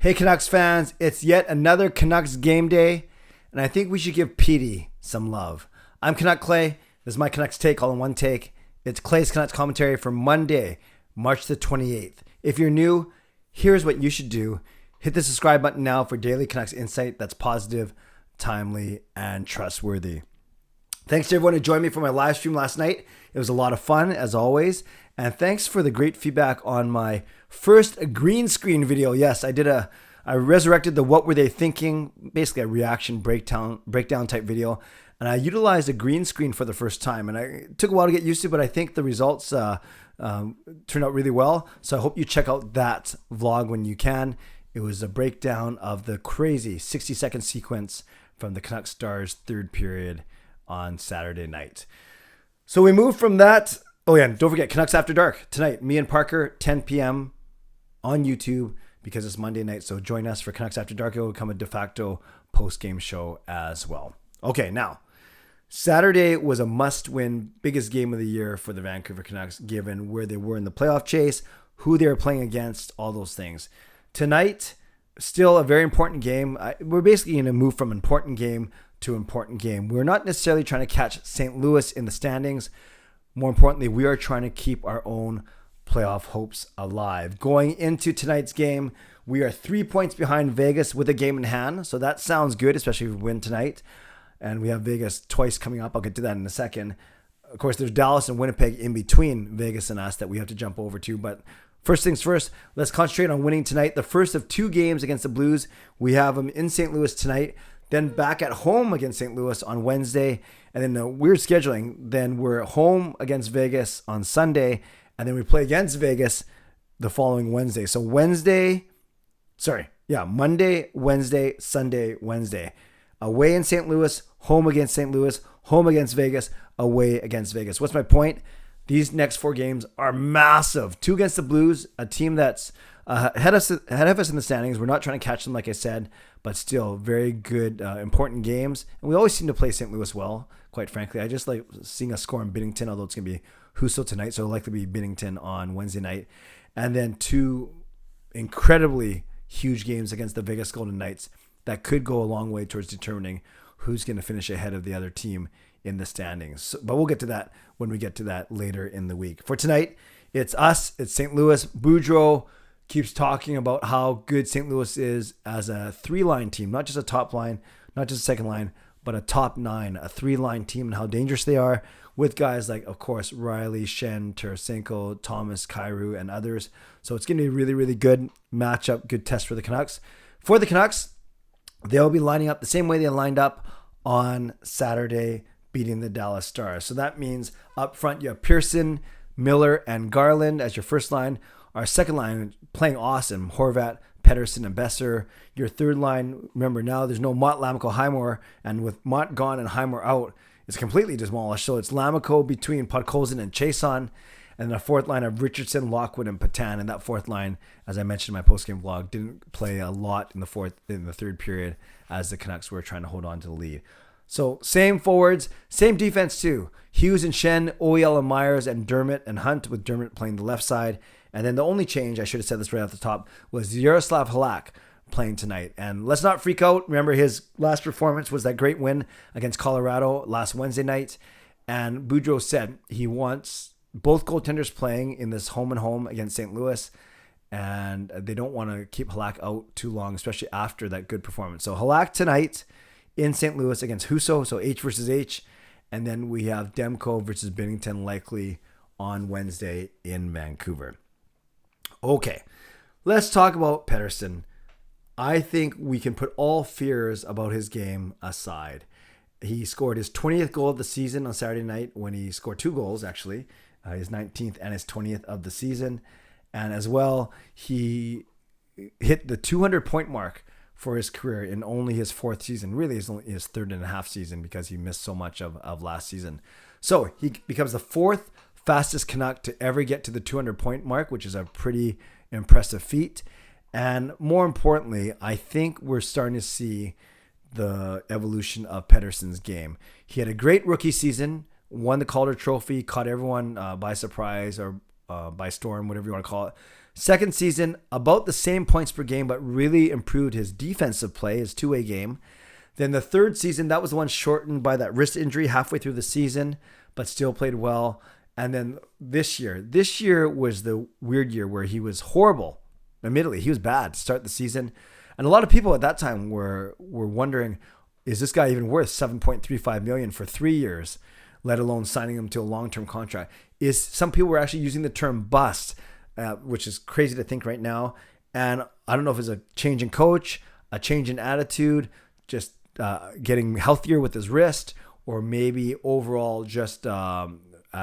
Hey Canucks fans, it's yet another Canucks game day, and I think we should give Petey some love. I'm Canuck Clay. This is my Canucks take all in one take. It's Clay's Canucks commentary for Monday, March the 28th. If you're new, here's what you should do. Hit the subscribe button now for daily Canucks insight that's positive, timely, and trustworthy. Thanks to everyone who joined me for my live stream last night. It was a lot of fun, as always. And thanks for the great feedback on my first green screen video. Yes, I resurrected the What Were They Thinking, basically a reaction breakdown type video. And I utilized a green screen for the first time. And it took a while to get used to, but I think the results turned out really well. So I hope you check out that vlog when you can. It was a breakdown of the crazy 60-second sequence from the Canucks Stars third period on Saturday night. So we moved from that. Oh yeah, and don't forget Canucks After Dark tonight. Me and Parker, 10 p.m. on YouTube because it's Monday night. So join us for Canucks After Dark. It will become a de facto post-game show as well. Okay, now Saturday was a must-win, biggest game of the year for the Vancouver Canucks, given where they were in the playoff chase, who they were playing against, all those things. Tonight, still a very important game. We're basically going to move from important game to important game. We're not necessarily trying to catch St. Louis in the standings. More importantly, we are trying to keep our own playoff hopes alive. Going into tonight's game, we are 3 points behind Vegas with a game in hand. So that sounds good, especially if we win tonight. And we have Vegas twice coming up. I'll get to that in a second. Of course, there's Dallas and Winnipeg in between Vegas and us that we have to jump over to. But first things first, let's concentrate on winning tonight. The first of two games against the Blues. We have them in St. Louis tonight. Then back at home against St. Louis on Wednesday. And then the weird scheduling. Then we're home against Vegas on Sunday. And then we play against Vegas the following Wednesday. So Monday, Wednesday, Sunday, Wednesday. Away in St. Louis, home against St. Louis, home against Vegas, away against Vegas. What's my point? These next four games are massive. Two against the Blues, a team that's ahead of us in the standings. We're not trying to catch them, like I said, but still very good, important games. And we always seem to play St. Louis well, quite frankly. I just like seeing us score in Binnington, although it's going to be Husso tonight, so it'll likely be Binnington on Wednesday night. And then two incredibly huge games against the Vegas Golden Knights that could go a long way towards determining who's going to finish ahead of the other team in the standings. So, but we'll get to that when we get to that later in the week. For tonight, it's us. It's St. Louis. Boudreau keeps talking about how good St. Louis is as a three-line team, not just a top line, not just a second line, but a top nine, a three-line team, and how dangerous they are with guys like, of course, Riley, Shen, Tarasenko, Thomas, Kyrou, and others. So it's going to be a really, really good matchup, good test for the Canucks. For the Canucks, they'll be lining up the same way they lined up on Saturday, beating the Dallas Stars. So that means up front, you have Pearson, Miller, and Garland as your first line. Our second line playing awesome, Horvat, Pettersson, and Besser. Your third line, remember now there's no Mott, Lammikko, Highmore, and with Mott gone and Highmore out, it's completely demolished. So it's Lammikko between Podkolzin and Chason, and the fourth line of Richardson, Lockwood, and Patan. And that fourth line, as I mentioned in my postgame vlog, didn't play a lot in the third period as the Canucks were trying to hold on to the lead. So same forwards, same defense too. Hughes and Shen, OEL and Myers, and Dermott and Hunt, with Dermott playing the left side. And then the only change, I should have said this right off the top, was Jaroslav Halak playing tonight. And let's not freak out. Remember, his last performance was that great win against Colorado last Wednesday night. And Boudreau said he wants both goaltenders playing in this home and home against St. Louis. And they don't want to keep Halak out too long, especially after that good performance. So Halak tonight in St. Louis against Husso, so H versus H. And then we have Demko versus Binnington likely on Wednesday in Vancouver. Okay, let's talk about Pettersson. I think we can put all fears about his game aside. He scored his 20th goal of the season on Saturday night when he scored two goals, actually. His 19th and his 20th of the season. And as well, he hit the 200-point mark for his career in only his fourth season. Really, it's only his third and a half season because he missed so much of last season. So he becomes the fourth fastest Canuck to ever get to the 200-point mark, which is a pretty impressive feat. And more importantly, I think we're starting to see the evolution of Pettersson's game. He had a great rookie season, won the Calder Trophy, caught everyone by surprise or by storm, whatever you want to call it. Second season, about the same points per game, but really improved his defensive play, his two-way game. Then the third season, that was the one shortened by that wrist injury halfway through the season, but still played well. And then this year was the weird year where he was horrible. Admittedly, he was bad to start the season. And a lot of people at that time were wondering, is this guy even worth $7.35 million for 3 years, let alone signing him to a long-term contract? Some people were actually using the term bust, which is crazy to think right now. And I don't know if it's a change in coach, a change in attitude, just getting healthier with his wrist, or maybe overall just a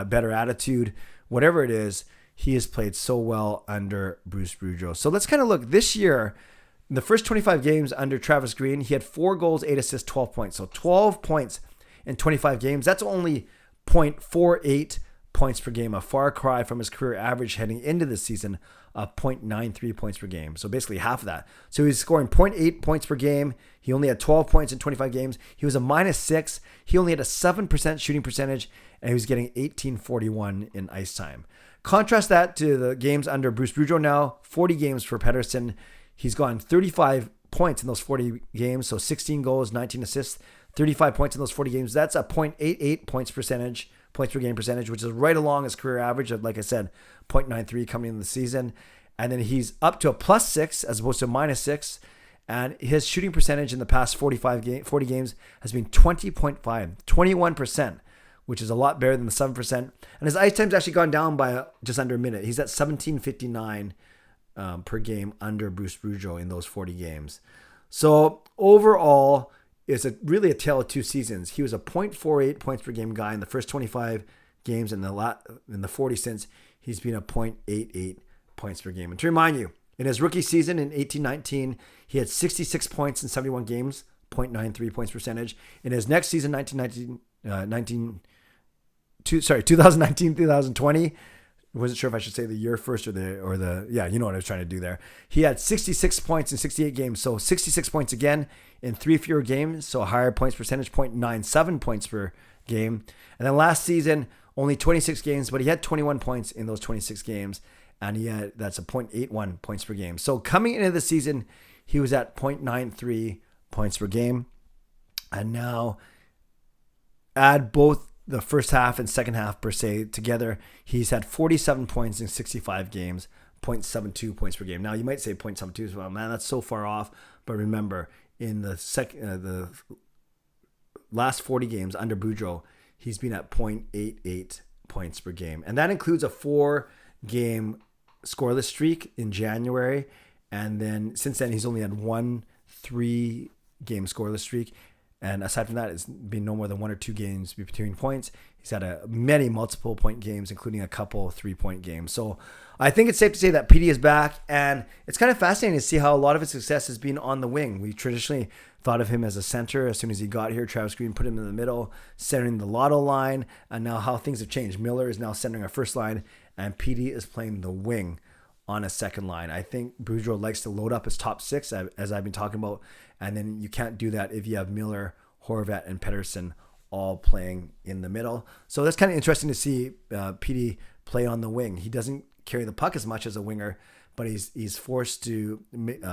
better attitude. Whatever it is, he has played so well under Bruce Boudreau. So let's kind of look this year. In the first 25 games under Travis Green, he had 4 goals, 8 assists, 12 points. So 12 points in 25 games. That's only 0.48 points per game, a far cry from his career average heading into this season of 0.93 points per game. So basically half of that. So he's scoring 0.8 points per game. He only had 12 points in 25 games. He was a -6. He only had a 7% shooting percentage, and he was getting 1841 in ice time. Contrast that to the games under Bruce Boudreau now, 40 games for Pettersson. He's gone 35 points in those 40 games, so 16 goals, 19 assists, 35 points in those 40 games. That's a 0.88 points per game percentage, which is right along his career average of, like I said, 0.93 coming into the season. And then he's up to a +6 as opposed to a -6. And his shooting percentage in the past 40 games has been 20.5, 21%, which is a lot better than the 7%. And his ice time's actually gone down by just under a minute. He's at 17:59 per game under Bruce Boudreau in those 40 games. So overall, it's really a tale of two seasons. He was a 0.48 points per game guy in the first 25 games, and in the 40 since, he's been a 0.88 points per game. And to remind you, in his rookie season in 18-19, he had 66 points in 71 games, 0.93 points percentage. In his next season, 2019-2020, I wasn't sure if I should say the year first or the you know what I was trying to do there. He had 66 points in 68 games. So 66 points again in 3 fewer games. So a higher points percentage, 0.97 points per game. And then last season, only 26 games, but he had 21 points in those 26 games. And that's a 0.81 points per game. So coming into the season, he was at 0.93 points per game. And now add both the first half and second half per se together, he's had 47 points in 65 games, 0.72 points per game. Now you might say 0.72, well, man, that's so far off. But remember, in the last 40 games under Boudreau, he's been at 0.88 points per game, and that includes a 4-game scoreless streak in January, and then since then he's only had 1 3-game scoreless streak. And aside from that, it's been no more than 1 or 2 games between points. He's had many multiple point games, including a couple 3-point games. So I think it's safe to say that PD is back. And it's kind of fascinating to see how a lot of his success has been on the wing. We traditionally thought of him as a center. As soon as he got here, Travis Green put him in the middle, centering the Lotto line. And now how things have changed. Miller is now centering our first line, and PD is playing the wing on a second line. I think Boudreau likes to load up his top 6, as I've been talking about, and then you can't do that if you have Miller, Horvat, and Pettersson all playing in the middle. So that's kind of interesting to see PD play on the wing. He doesn't carry the puck as much as a winger, but he's forced to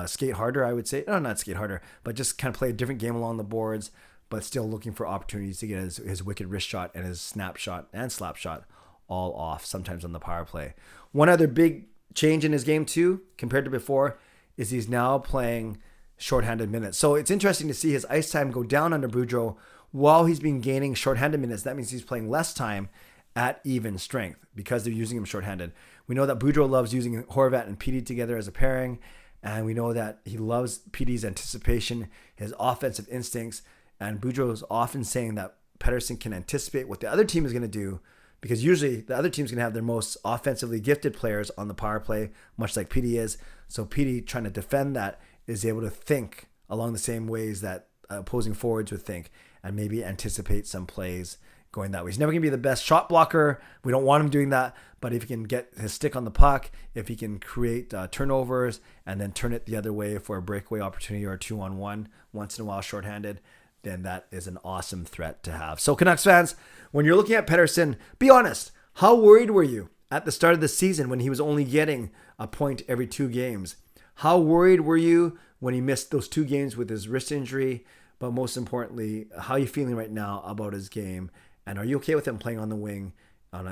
skate harder, I would say. No, not skate harder, but just kind of play a different game along the boards, but still looking for opportunities to get his wicked wrist shot and his snap shot and slap shot all off, sometimes on the power play. One other big change in his game too, compared to before, is he's now playing shorthanded minutes. So it's interesting to see his ice time go down under Boudreau while he's been gaining shorthanded minutes. That means he's playing less time at even strength because they're using him shorthanded. We know that Boudreau loves using Horvat and PD together as a pairing, and we know that he loves PD's anticipation, his offensive instincts, and Boudreau is often saying that Pettersson can anticipate what the other team is going to do, because usually the other team's going to have their most offensively gifted players on the power play, much like PD is. So PD, trying to defend that, is able to think along the same ways that opposing forwards would think and maybe anticipate some plays going that way. He's never going to be the best shot blocker. We don't want him doing that. But if he can get his stick on the puck, if he can create turnovers and then turn it the other way for a breakaway opportunity or a 2-on-1 once in a while shorthanded, then that is an awesome threat to have. So Canucks fans, when you're looking at Pettersson, be honest. How worried were you at the start of the season when he was only getting a point every 2 games? How worried were you when he missed those 2 games with his wrist injury? But most importantly, how are you feeling right now about his game? And are you okay with him playing on the wing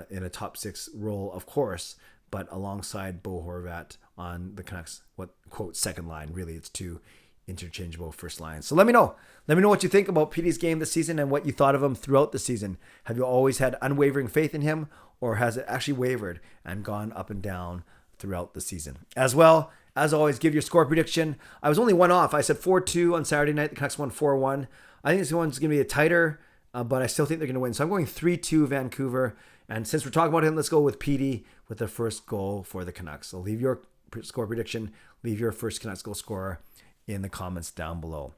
in a top 6 role, of course, but alongside Bo Horvat on the Canucks, what quote second line? Really, it's 2 interchangeable first lines. So let me know. Let me know what you think about PD's game this season and what you thought of him throughout the season. Have you always had unwavering faith in him, or has it actually wavered and gone up and down throughout the season? As well, as always, give your score prediction. I was only 1 off. I said 4-2 on Saturday night. The Canucks won 4-1. I think this one's going to be a tighter, but I still think they're going to win. So I'm going 3-2 Vancouver. And since we're talking about him, let's go with PD with the first goal for the Canucks. So leave your score prediction. Leave your first Canucks goal scorer in the comments down below.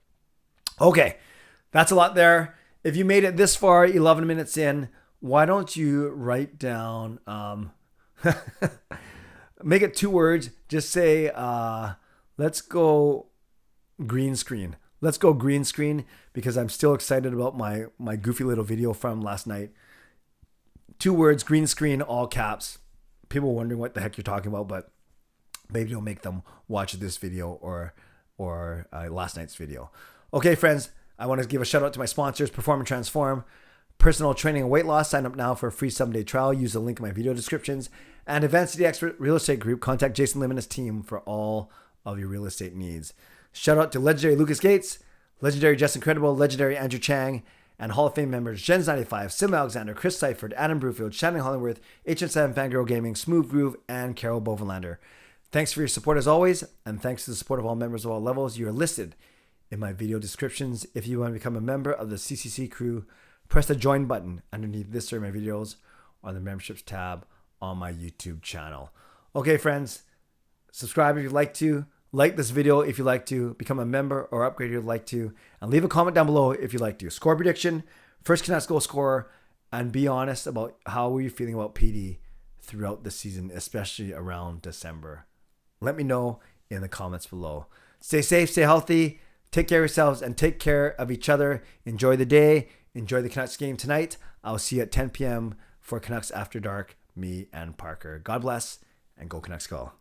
Okay, that's a lot there. If you made it this far, 11 minutes in, why don't you write down, make it 2 words. Just say, let's go green screen. Let's go green screen, because I'm still excited about my goofy little video from last night. 2 words, green screen, all caps. People wondering what the heck you're talking about, but maybe you'll make them watch this video or last night's video. Okay, friends, I want to give a shout out to my sponsors, Perform and Transform, personal training and weight loss. Sign up now for a free 7-day trial. Use the link in my video descriptions. And Advanced City Expert Real Estate Group. Contact Jason Lim and his team for all of your real estate needs. Shout out to legendary Lucas Gates, legendary Justin Credible, legendary Andrew Chang, and Hall of Fame members Jens95, Sim Alexander, Chris Seifert, Adam Brewfield, Shannon Hollingworth, HN7 Fangirl Gaming, Smooth Groove, and Carol Bovenlander. Thanks for your support as always, and thanks to the support of all members of all levels. You are listed in my video descriptions. If you want to become a member of the CCC crew, press the join button underneath this or my videos on the memberships tab on my YouTube channel. Okay, friends, subscribe if you'd like to, like this video if you'd like to, become a member or upgrade if you'd like to, and leave a comment down below if you'd like to. Score prediction, first Canucks goal scorer, and be honest about how were you feeling about PD throughout the season, especially around December. Let me know in the comments below. Stay safe, stay healthy, take care of yourselves, and take care of each other. Enjoy the day. Enjoy the Canucks game tonight. I'll see you at 10 p.m. for Canucks After Dark, me and Parker. God bless, and go Canucks go.